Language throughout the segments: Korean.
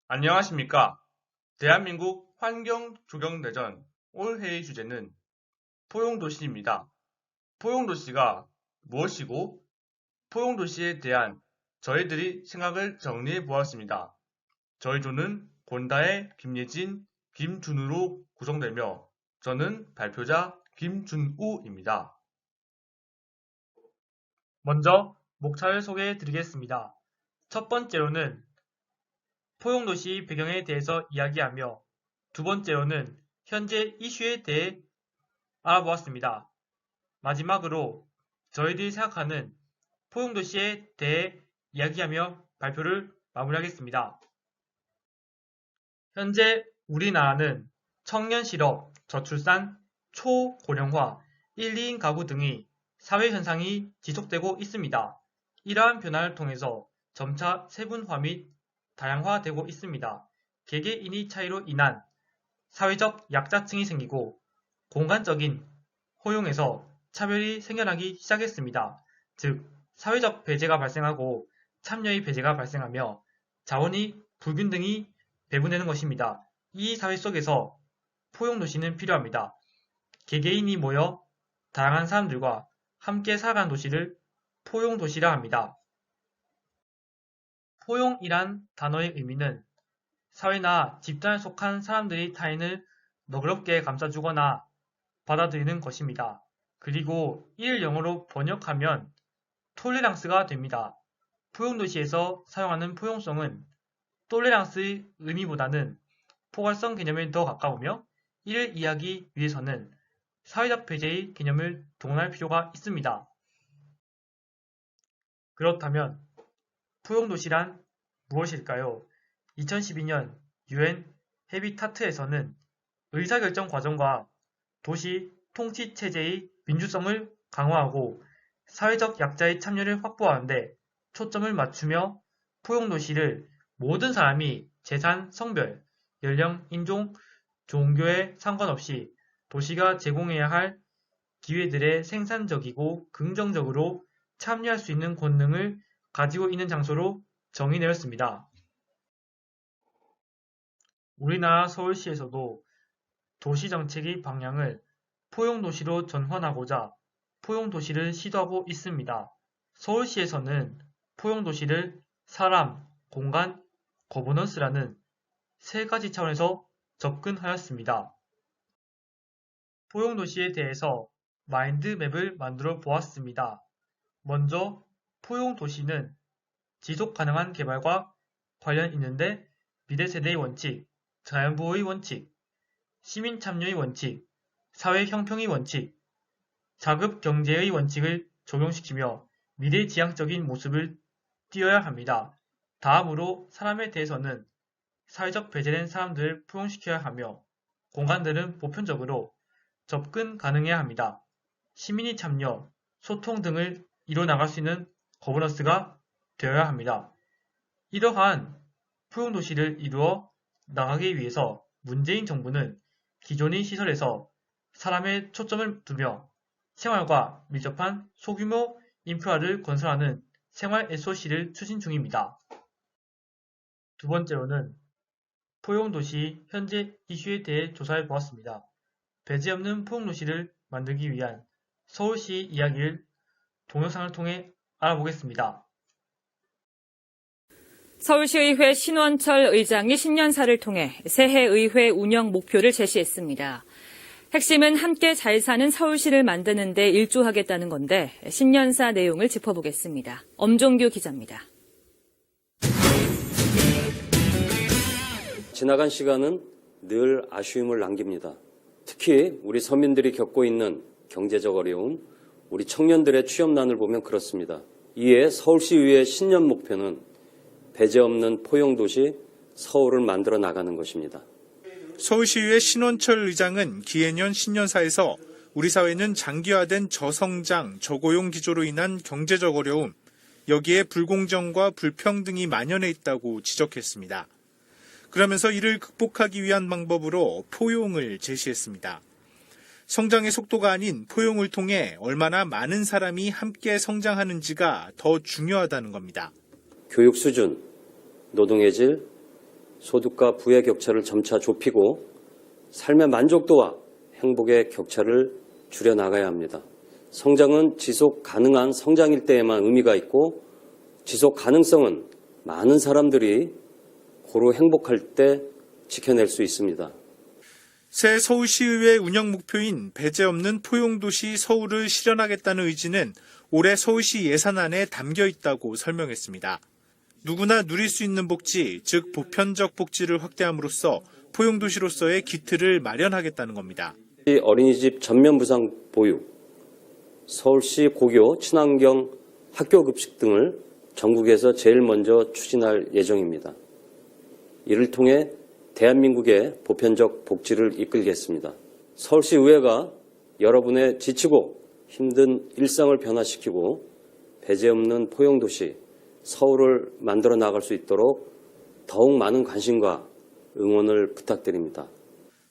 안녕하십니까. 대한민국 환경조경대전 올해의 주제는 포용도시입니다. 포용도시가 무엇이고 포용도시에 대한 저희들이 생각을 정리해 보았습니다. 저희 조는 곤다의 김예진, 김준우로 구성되며 저는 발표자 김준우입니다. 먼저 목차를 소개해 드리겠습니다. 첫 번째로는 포용도시 배경에 대해서 이야기하며 두 번째로는 현재 이슈에 대해 알아보았습니다. 마지막으로 저희들이 생각하는 포용도시에 대해 이야기하며 발표를 마무리하겠습니다. 현재 우리나라는 청년 실업, 저출산, 초고령화, 1, 2인 가구 등의 사회 현상이 지속되고 있습니다. 이러한 변화를 통해서 점차 세분화 및 다양화되고 있습니다. 개개인의 차이로 인한 사회적 약자층이 생기고 공간적인 호용에서 차별이 생겨나기 시작했습니다. 즉, 사회적 배제가 발생하고 참여의 배제가 발생하며 자원이 불균등이 배분되는 것입니다. 이 사회 속에서 포용도시는 필요합니다. 개개인이 모여 다양한 사람들과 함께 살아가는 도시를 포용도시라 합니다. 포용이란 단어의 의미는 사회나 집단에 속한 사람들이 타인을 너그럽게 감싸주거나 받아들이는 것입니다. 그리고 이를 영어로 번역하면 톨레랑스가 됩니다. 포용도시에서 사용하는 포용성은 톨레랑스의 의미보다는 포괄성 개념에 더 가까우며 이를 이해하기 위해서는 사회적 배제의 개념을 동원할 필요가 있습니다. 그렇다면 포용도시란 무엇일까요? 2012년 UN 헤비타트에서는 의사결정 과정과 도시 통치 체제의 민주성을 강화하고 사회적 약자의 참여를 확보하는데 초점을 맞추며 포용도시를 모든 사람이 재산, 성별, 연령, 인종, 종교에 상관없이 도시가 제공해야 할 기회들에 생산적이고 긍정적으로 참여할 수 있는 권능을 가지고 있는 장소로 정의되었습니다. 우리나라 서울시에서도 도시정책의 방향을 포용도시로 전환하고자 포용도시를 시도하고 있습니다. 서울시에서는 포용도시를 사람, 공간, 거버넌스라는 세 가지 차원에서 접근하였습니다. 포용도시에 대해서 마인드맵을 만들어 보았습니다. 먼저 포용도시는 지속가능한 개발과 관련 있는데 미래세대의 원칙, 자연보호의 원칙, 시민참여의 원칙, 사회형평의 원칙, 자급경제의 원칙을 적용시키며 미래지향적인 모습을 띄어야 합니다. 다음으로 사람에 대해서는 사회적 배제된 사람들을 포용시켜야 하며 공간들은 보편적으로 접근 가능해야 합니다. 시민이 참여, 소통 등을 이뤄나갈 수 있는 거버넌스가 되어야 합니다. 이러한 포용도시를 이루어 나가기 위해서 문재인 정부는 기존의 시설에서 사람의 초점을 두며 생활과 밀접한 소규모 인프라를 건설하는 생활 SOC를 추진 중입니다. 두 번째로는 포용도시 현재 이슈에 대해 조사해 보았습니다. 배제 없는 포용도시를 만들기 위한 서울시 이야기를 동영상을 통해 알아보겠습니다. 서울시의회 신원철 의장이 신년사를 통해 새해 의회 운영 목표를 제시했습니다. 핵심은 함께 잘 사는 서울시를 만드는 데 일조하겠다는 건데 신년사 내용을 짚어보겠습니다. 엄종규 기자입니다. 지나간 시간은 늘 아쉬움을 남깁니다. 특히 우리 서민들이 겪고 있는 경제적 어려움, 우리 청년들의 취업난을 보면 그렇습니다. 이에 서울시의회 신년 목표는 배제 없는 포용도시 서울을 만들어 나가는 것입니다. 서울시의회 신원철 의장은 기해년 신년사에서 우리 사회는 장기화된 저성장, 저고용 기조로 인한 경제적 어려움, 여기에 불공정과 불평등이 만연해 있다고 지적했습니다. 그러면서 이를 극복하기 위한 방법으로 포용을 제시했습니다. 성장의 속도가 아닌 포용을 통해 얼마나 많은 사람이 함께 성장하는지가 더 중요하다는 겁니다. 교육 수준, 노동의 질, 소득과 부의 격차를 점차 좁히고 삶의 만족도와 행복의 격차를 줄여나가야 합니다. 성장은 지속 가능한 성장일 때에만 의미가 있고 지속 가능성은 많은 사람들이 고루 행복할 때 지켜낼 수 있습니다. 새 서울시의회 운영 목표인 배제 없는 포용도시 서울을 실현하겠다는 의지는 올해 서울시 예산안에 담겨 있다고 설명했습니다. 누구나 누릴 수 있는 복지, 즉 보편적 복지를 확대함으로써 포용도시로서의 기틀을 마련하겠다는 겁니다. 어린이집 전면 부상 보유, 서울시 고교 친환경 학교 급식 등을 전국에서 제일 먼저 추진할 예정입니다. 이를 통해 대한민국의 보편적 복지를 이끌겠습니다. 서울시 의회가 여러분의 지치고 힘든 일상을 변화시키고 배제 없는 포용도시 서울을 만들어 나갈 수 있도록 더욱 많은 관심과 응원을 부탁드립니다.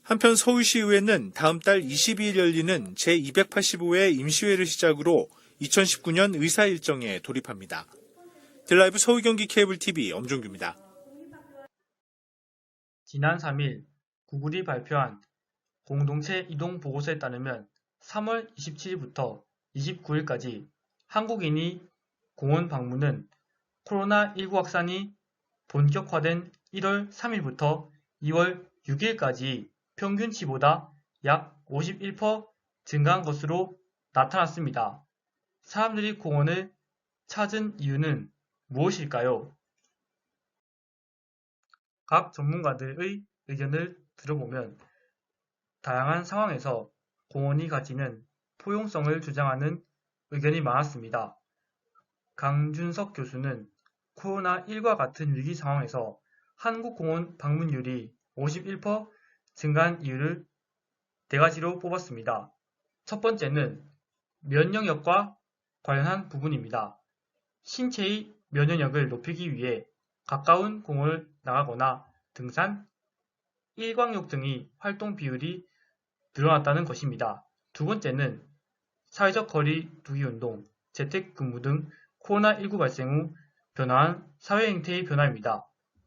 한편 서울시의회는 다음 달 22일 열리는 제285회 임시회를 시작으로 2019년 의사 일정에 돌입합니다. 딜라이브 서울경기 케이블TV 엄종규입니다. 지난 3일 구글이 발표한 공동체 이동 보고서에 따르면 3월 27일부터 29일까지 한국인이 공원 방문은 코로나19 확산이 본격화된 1월 3일부터 2월 6일까지 평균치보다 약 51% 증가한 것으로 나타났습니다. 사람들이 공원을 찾은 이유는 무엇일까요? 각 전문가들의 의견을 들어보면 다양한 상황에서 공원이 가지는 포용성을 주장하는 의견이 많았습니다. 강준석 교수는 코로나19과 같은 위기 상황에서 한국 공원 방문율이 51% 증가한 이유를 4가지로 뽑았습니다. 첫 번째는 면역력과 관련한 부분입니다. 신체의 면역력을 높이기 위해 가까운 공원을 나가거나 등산, 일광욕 등의 활동 비율이 늘어났다는 것입니다. 두 번째는 사회적 거리 두기 운동, 재택근무 등 코로나19 발생 후 변화한 사회 행태의 변화입니다.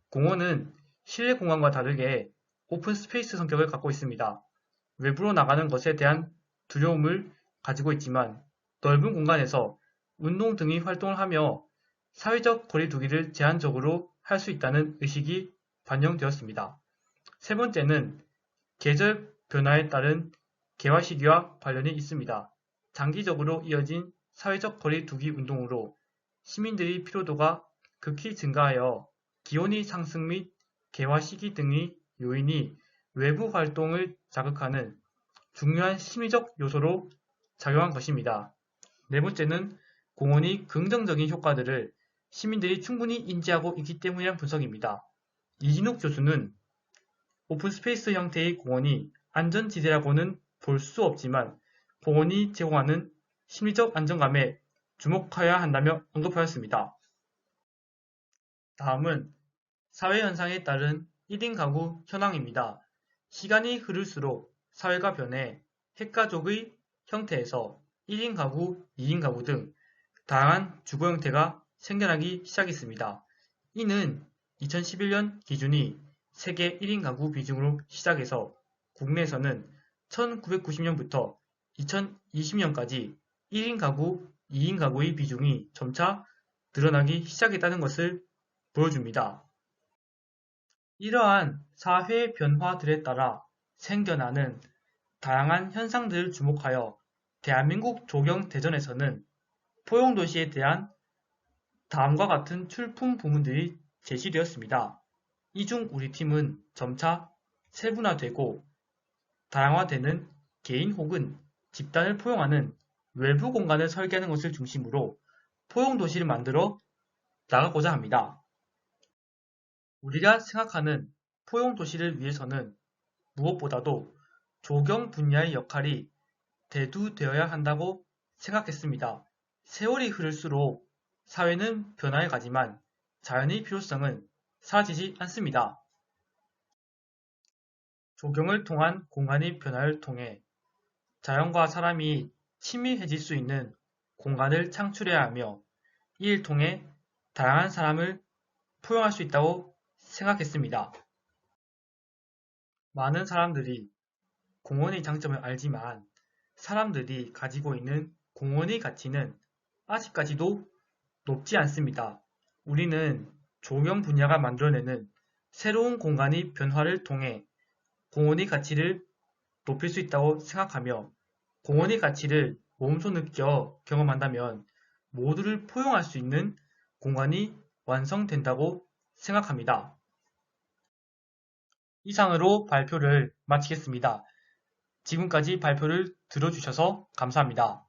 공원은 실내 공간과 다르게 오픈 스페이스 성격을 갖고 있습니다. 외부로 나가는 것에 대한 두려움을 가지고 있지만 넓은 공간에서 운동 등의 활동을 하며 사회적 거리 두기를 제한적으로 할 수 있다는 의식이 반영되었습니다. 세 번째는 계절 변화에 따른 개화 시기와 관련이 있습니다. 장기적으로 이어진 사회적 거리 두기 운동으로 시민들의 피로도가 극히 증가하여 기온의 상승 및 개화 시기 등의 요인이 외부 활동을 자극하는 중요한 심리적 요소로 작용한 것입니다. 네 번째는 공원이 긍정적인 효과들을 시민들이 충분히 인지하고 있기 때문이라는 분석입니다. 이진욱 교수는 오픈 스페이스 형태의 공원이 안전지대라고는 볼 수 없지만 공원이 제공하는 심리적 안정감에 주목해야 한다며 언급하였습니다. 다음은 사회현상에 따른 1인 가구 현황입니다. 시간이 흐를수록 사회가 변해 핵가족의 형태에서 1인 가구, 2인 가구 등 다양한 주거 형태가 생겨나기 시작했습니다. 이는 2011년 기준이 세계 1인 가구 비중으로 시작해서 국내에서는 1990년부터 2020년까지 1인 가구, 2인 가구의 비중이 점차 늘어나기 시작했다는 것을 보여줍니다. 이러한 사회 변화들에 따라 생겨나는 다양한 현상들을 주목하여 대한민국 조경대전에서는 포용도시에 대한 다음과 같은 출품 부문들이 제시되었습니다. 이 중 우리 팀은 점차 세분화되고 다양화되는 개인 혹은 집단을 포용하는 외부 공간을 설계하는 것을 중심으로 포용도시를 만들어 나가고자 합니다. 우리가 생각하는 포용도시를 위해서는 무엇보다도 조경 분야의 역할이 대두되어야 한다고 생각했습니다. 세월이 흐를수록 사회는 변화해 가지만 자연의 필요성은 사라지지 않습니다. 조경을 통한 공간의 변화를 통해 자연과 사람이 친밀해질 수 있는 공간을 창출해야 하며 이를 통해 다양한 사람을 포용할 수 있다고 생각했습니다. 많은 사람들이 공원의 장점을 알지만 사람들이 가지고 있는 공원의 가치는 아직까지도 높지 않습니다. 우리는 조경 분야가 만들어내는 새로운 공간의 변화를 통해 공원의 가치를 높일 수 있다고 생각하며 공원의 가치를 몸소 느껴 경험한다면 모두를 포용할 수 있는 공간이 완성된다고 생각합니다. 이상으로 발표를 마치겠습니다. 지금까지 발표를 들어주셔서 감사합니다.